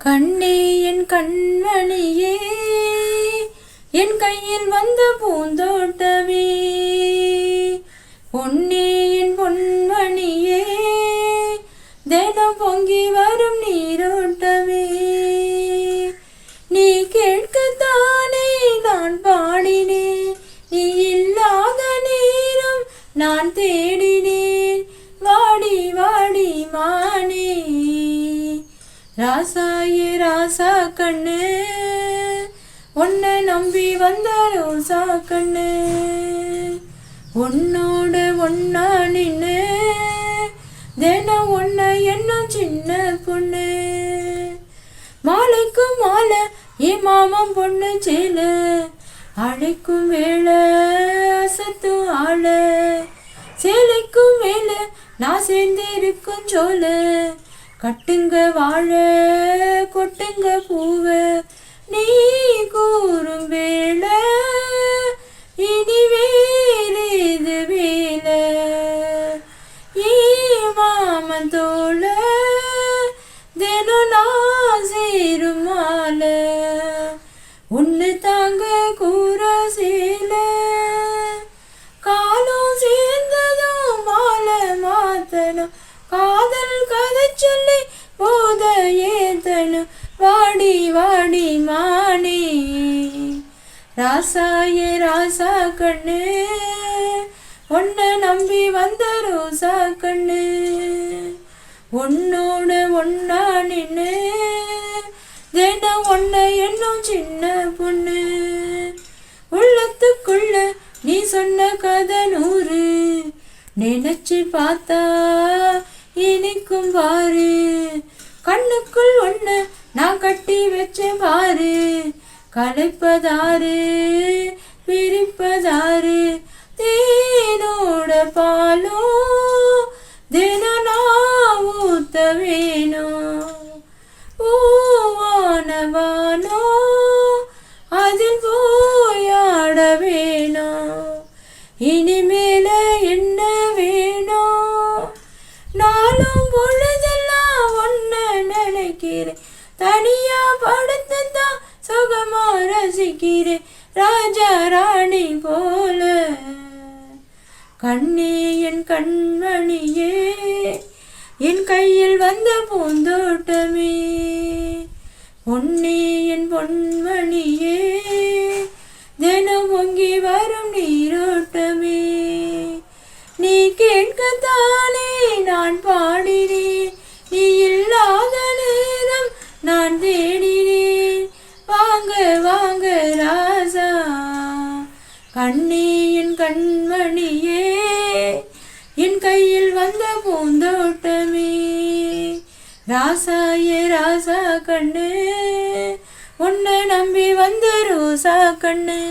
கண்ணே என் கண்மணியே, என் கையில் வந்த பூந்தோட்டமே, பொன்னே என் பொன்மணியே, தினம் பொங்கி வரும் நீரோட்டமே. நீ கேட்கத்தானே நான் பாடினேன், நீ இல்லாத நேரம் நான் தேடினேன். வாடி வாடி மானே ராசாயே ராசா கண்ணு, உன்னை நம்பி வந்த ரோசா கண்ணு. உன்னோட ஒன்னா நின்னு தினம் ஒன்ன என்னும் சின்ன பொண்ணு. மாலைக்கும் மாலை என் மாமன் பொண்ணு சேல, அழைக்கும் வேளை அசத்தும் ஆள. சேலைக்கும் வேலை நான் சேர்ந்திருக்கும் சோல, கட்டுங்க வாழ கொட்டுங்க பூவ. நீ கூறும் வேளை இனி வேறேது வேலை, ஏ மாமன் தோள தினம் நான் சேரும் மாலை. உன்னு தாங்க கூற சேல, காலம் சேர்ந்ததும் மாலை மாத்தணும். காதல் கதை சொல்லி போத ஏத்தனும். வாடி வாடி மானே ராசாயே ராசா கண்ணு, உன்னை நம்பி வந்த ரோசா கண்ணு. உன்னோட ஒன்னா நின்னு தினம் ஒன்ன என்னும் சின்ன பொண்ணு. உள்ளத்துக்குள்ள நீ சொன்ன கதை 100, நினைச்சு பார்த்தா இனிக்கும் பாரு. கண்ணுக்குள் ஒண்ணு நான் கட்டி வச்ச பாரு, கலைப்பதாரு பிரிப்பதாரு. தேனோட பாலும் தினம் நான் ஊத்த வேணும். பூவானவானோ அதில் போயாட வேணும். இனிமேல என்ன வேணும், நாளும் பொழுதெல்லாம் ஒன்ன நினைக்கிறேன். தனியா படுத்துதான் சுகமா ரசிக்கிறேன், ராஜா ராணி போல. கண்ணே என் கண்மணியே, என் கையில் வந்த பூந்தோட்டமே, பொன்னே என் பொன்மணியே, தினம் பொங்கி வரும் நீரோட்டமே. நீ கேட்கத்தானே நான் பாடினேன், நீ இல்லாத நேரம் நான் தேடினேன். வாங்க வாங்க ராசா கண்ணே என் கண்மணியே, என் கையில் வந்த பூந்தோட்டமே. ராசாயே ராசா கண்ணு, உன்னை நம்பி வந்த ரோசா கண்ணு.